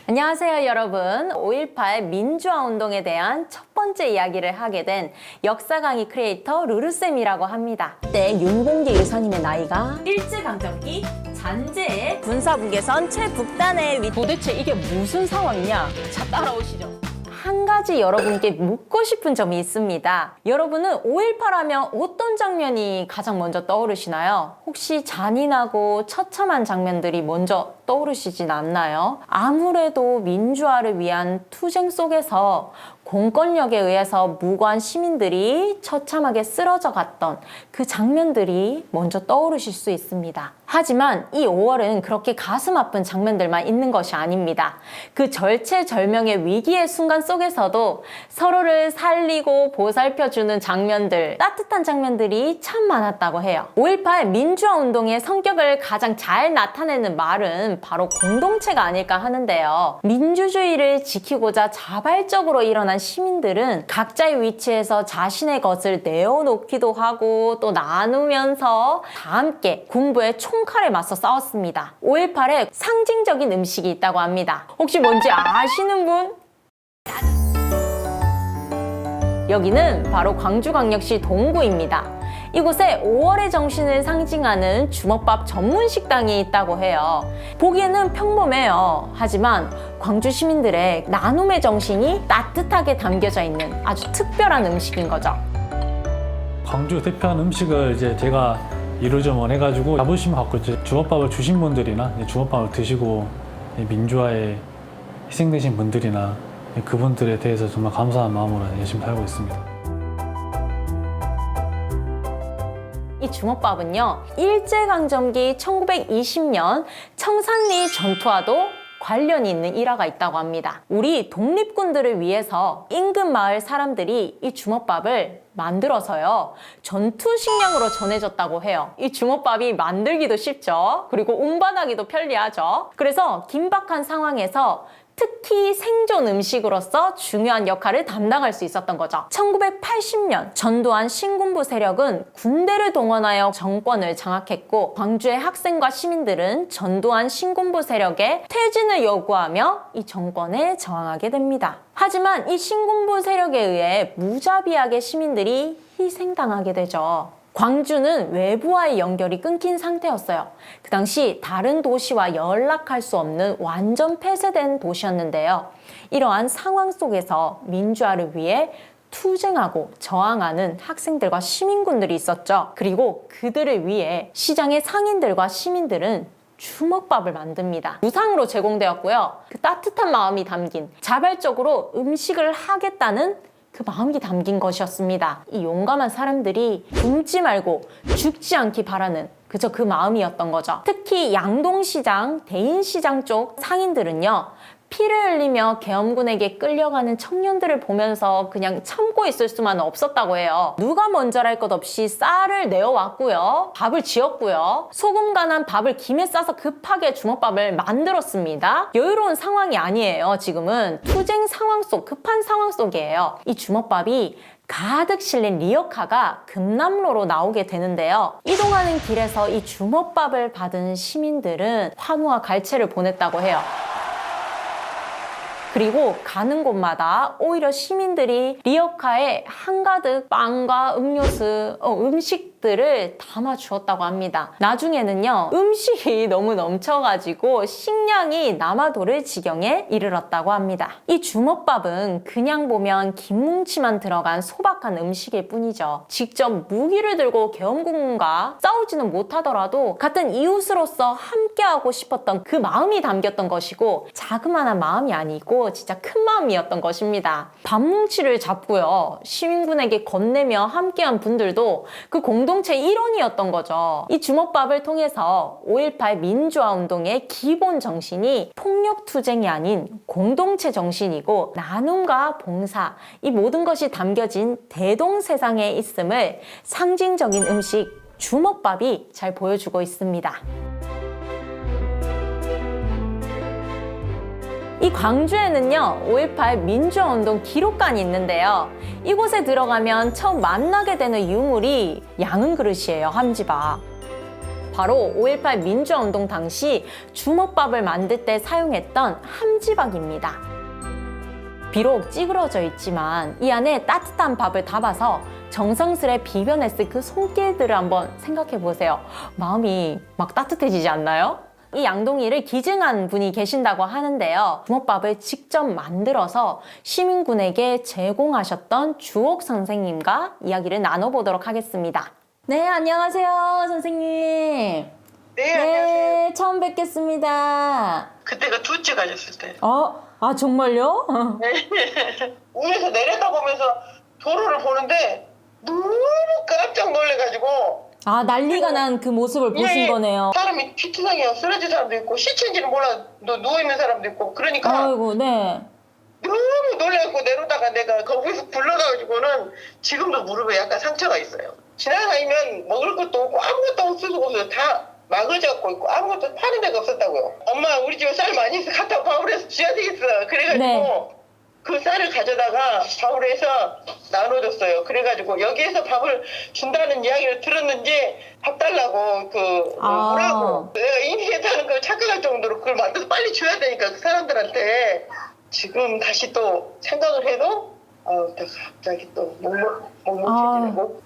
안녕하세요 여러분. 5.18 민주화 운동에 대한 첫 번째 이야기를 하게 된 역사 강의 크리에이터 루루쌤이라고 합니다. 그때 윤봉길 의사님의 나이가 일제강점기 잔재의 군사분계선 최북단에 도대체 이게 무슨 상황이냐? 자, 따라오시죠. 한 가지 여러분께 묻고 싶은 점이 있습니다. 여러분은 5.18 하면 어떤 장면이 가장 먼저 떠오르시나요? 혹시 잔인하고 처참한 장면들이 먼저 떠오르시진 않나요? 아무래도 민주화를 위한 투쟁 속에서 공권력에 의해서 무고한 시민들이 처참하게 쓰러져 갔던 그 장면들이 먼저 떠오르실 수 있습니다. 하지만 이 5월은 그렇게 가슴 아픈 장면들만 있는 것이 아닙니다. 그 절체절명의 위기의 순간 속에서도 서로를 살리고 보살펴주는 장면들, 따뜻한 장면들이 참 많았다고 해요. 5.18 민주화 운동의 성격을 가장 잘 나타내는 말은 바로 공동체가 아닐까 하는데요. 민주주의를 지키고자 자발적으로 일어난 시민들은 각자의 위치에서 자신의 것을 내어놓기도 하고 또 나누면서 다 함께 군부의 총칼에 맞서 싸웠습니다. 5.18에 상징적인 음식이 있다고 합니다. 혹시 뭔지 아시는 분? 여기는 바로 광주광역시 동구입니다. 이곳에 5월의 정신을 상징하는 주먹밥 전문 식당이 있다고 해요. 보기에는 평범해요. 하지만 광주 시민들의 나눔의 정신이 따뜻하게 담겨져 있는 아주 특별한 음식인 거죠. 광주 대표한 음식을 이제 제가 이루어져만 해가지고 자부심 갖고 이제 주먹밥을 주신 분들이나 주먹밥을 드시고 민주화에 희생되신 분들이나 그분들에 대해서 정말 감사한 마음으로 열심히 살고 있습니다. 이 주먹밥은요, 일제강점기 1920년 청산리 전투와도 관련이 있는 일화가 있다고 합니다. 우리 독립군들을 위해서 인근 마을 사람들이 이 주먹밥을 만들어서요, 전투식량으로 전해졌다고 해요. 이 주먹밥이 만들기도 쉽죠. 그리고 운반하기도 편리하죠. 그래서 긴박한 상황에서 특히 생존 음식으로서 중요한 역할을 담당할 수 있었던 거죠. 1980년 전두환 신군부 세력은 군대를 동원하여 정권을 장악했고, 광주의 학생과 시민들은 전두환 신군부 세력의 퇴진을 요구하며 이 정권에 저항하게 됩니다. 하지만 이 신군부 세력에 의해 무자비하게 시민들이 희생당하게 되죠. 광주는 외부와의 연결이 끊긴 상태였어요. 그 당시 다른 도시와 연락할 수 없는 완전 폐쇄된 도시였는데요. 이러한 상황 속에서 민주화를 위해 투쟁하고 저항하는 학생들과 시민군들이 있었죠. 그리고 그들을 위해 시장의 상인들과 시민들은 주먹밥을 만듭니다. 무상으로 제공되었고요. 그 따뜻한 마음이 담긴, 자발적으로 음식을 하겠다는 그 마음이 담긴 것이었습니다. 이 용감한 사람들이 굶지 말고 죽지 않기 바라는 그저 그 마음이었던 거죠. 특히 양동시장, 대인시장 쪽 상인들은요, 피를 흘리며 계엄군에게 끌려가는 청년들을 보면서 그냥 참고 있을 수만 없었다고 해요. 누가 먼저랄 것 없이 쌀을 내어왔고요, 밥을 지었고요, 소금 간한 밥을 김에 싸서 급하게 주먹밥을 만들었습니다. 여유로운 상황이 아니에요. 지금은 투쟁 상황 속, 급한 상황 속이에요. 이 주먹밥이 가득 실린 리어카가 금남로로 나오게 되는데요. 이동하는 길에서 이 주먹밥을 받은 시민들은 환호와 갈채를 보냈다고 해요. 그리고 가는 곳마다 오히려 시민들이 리어카에 한가득 빵과 음료수, 음식들을 담아 주었다고 합니다. 나중에는요, 음식이 너무 넘쳐가지고 식량이 남아도를 지경에 이르렀다고 합니다. 이 주먹밥은 그냥 보면 김뭉치만 들어간 소박한 음식일 뿐이죠. 직접 무기를 들고 계엄군과 싸우지는 못하더라도 같은 이웃으로서 함께하고 싶었던 그 마음이 담겼던 것이고, 자그마한 마음이 아니고 진짜 큰 마음이었던 것입니다. 밥뭉치를 잡고요, 시민군에게 건네며 함께한 분들도 그 공동체 일원이었던 거죠. 이 주먹밥을 통해서 5.18 민주화 운동의 기본 정신이 폭력 투쟁이 아닌 공동체 정신이고, 나눔과 봉사, 이 모든 것이 담겨진 대동세상에 있음을 상징적인 음식 주먹밥이 잘 보여주고 있습니다. 이 광주에는요, 5.18 민주화운동 기록관이 있는데요. 이곳에 들어가면 처음 만나게 되는 유물이 양은 그릇이에요. 함지박. 바로 5.18 민주화운동 당시 주먹밥을 만들 때 사용했던 함지박입니다. 비록 찌그러져 있지만 이 안에 따뜻한 밥을 담아서 정성스레 비벼냈을 그 손길들을 한번 생각해 보세요. 마음이 막 따뜻해지지 않나요? 이 양동이를 기증한 분이 계신다고 하는데요. 주먹밥을 직접 만들어서 시민군에게 제공하셨던 주옥 선생님과 이야기를 나눠보도록 하겠습니다. 네, 안녕하세요, 선생님. 네, 안녕하세요. 처음 뵙겠습니다. 그때가 둘째 가졌을 때. 아, 정말요? 위에서 내려다보면서 도로를 보는데 너무 깜짝 놀래가지고. 아, 난리가 난 그 모습을 보신 거네요. 사람이 피투성이야 쓰러진 사람도 있고 시체인지는 몰라 누워있는 사람도 있고 그러니까 아이고, 네. 너무 놀래갖고 내려다가 내가 거기서 굴러가가지고는 지금도 무릎에 약간 상처가 있어요. 지나다니면 먹을 것도 없고 아무것도 없어서 다 막을 잡고 있고 아무것도 파는 데가 없었다고요. 엄마 우리 집에 쌀 많이 있어 갖다 밥을 해서 줘야 되겠어. 그래가지고 네. 그 쌀을 가져다가 밥을 해서 나눠줬어요. 그래가지고 여기에서 밥을 준다는 이야기를 들었는지 밥 달라고 뭐라고 내가 임시했다는 걸 착각할 정도로 그걸 만들어서 빨리 줘야 되니까 그 사람들한테 지금 다시 또 생각을 해도 갑자기 또 묵묵해지고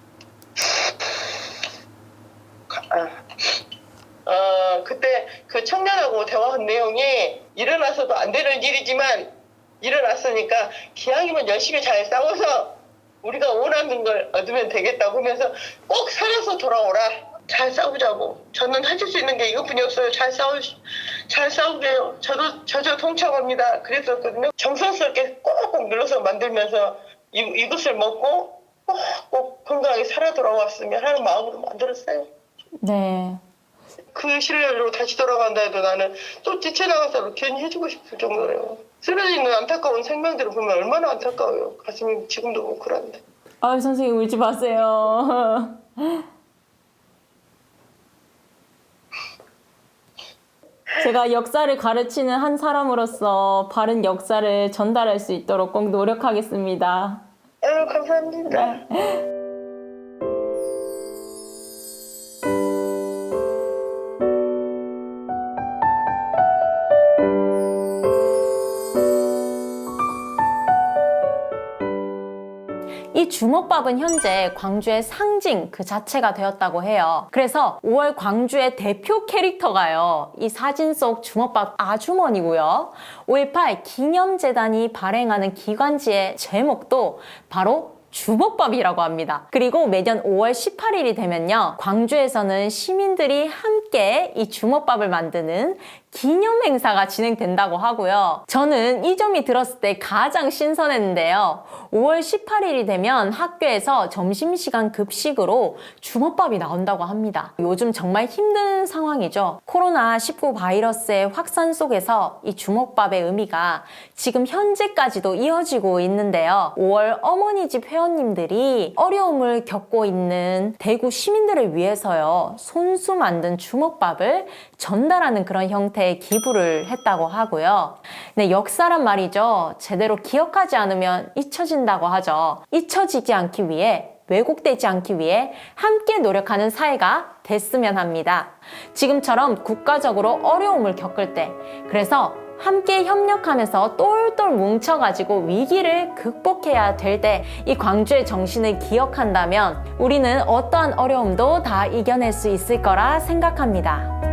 그때 그 청년하고 대화한 내용이 일어나서도 안 되는 일이지만 일어났으니까 기왕이면 열심히 잘 싸워서 우리가 원하는 걸 얻으면 되겠다고 하면서 꼭 살아서 돌아오라. 잘 싸우자고. 저는 해줄 수 있는 게 이것뿐이었어요. 잘 싸우게요. 저도 동참합니다. 그랬었거든요. 정성스럽게 꼭꼭 눌러서 만들면서 이것을 먹고 꼭 건강하게 살아 돌아왔으면 하는 마음으로 만들었어요. 네. 그 시절로 다시 돌아간다 해도 나는 또 뛰쳐나가서 괜히 해주고 싶을 정도예요. 쓰러지는 안타까운 생명들을 보면 얼마나 안타까워요. 가슴이 지금도 뭉클한데. 아, 선생님 울지 마세요. 제가 역사를 가르치는 한 사람으로서 바른 역사를 전달할 수 있도록 꼭 노력하겠습니다. 아유, 감사합니다. 이 주먹밥은 현재 광주의 상징 그 자체가 되었다고 해요. 그래서 5월 광주의 대표 캐릭터가요. 이 사진 속 주먹밥 아주머니고요. 5.18 기념재단이 발행하는 기관지의 제목도 바로 주먹밥이라고 합니다. 그리고 매년 5월 18일이 되면요. 광주에서는 시민들이 함께 이 주먹밥을 만드는 기념 행사가 진행된다고 하고요. 저는 이 점이 들었을 때 가장 신선했는데요. 5월 18일이 되면 학교에서 점심시간 급식으로 주먹밥이 나온다고 합니다. 요즘 정말 힘든 상황이죠. 코로나19 바이러스의 확산 속에서 이 주먹밥의 의미가 지금 현재까지도 이어지고 있는데요. 5월 어머니 집 회원님들이 어려움을 겪고 있는 대구 시민들을 위해서요. 손수 만든 주먹밥을 전달하는 그런 형태의 기부를 했다고 하고요. 네, 역사란 말이죠. 제대로 기억하지 않으면 잊혀진다고 하죠. 잊혀지지 않기 위해 왜곡되지 않기 위해 함께 노력하는 사회가 됐으면 합니다. 지금처럼 국가적으로 어려움을 겪을 때 그래서 함께 협력하면서 똘똘 뭉쳐가지고 위기를 극복해야 될 때 이 광주의 정신을 기억한다면 우리는 어떠한 어려움도 다 이겨낼 수 있을 거라 생각합니다.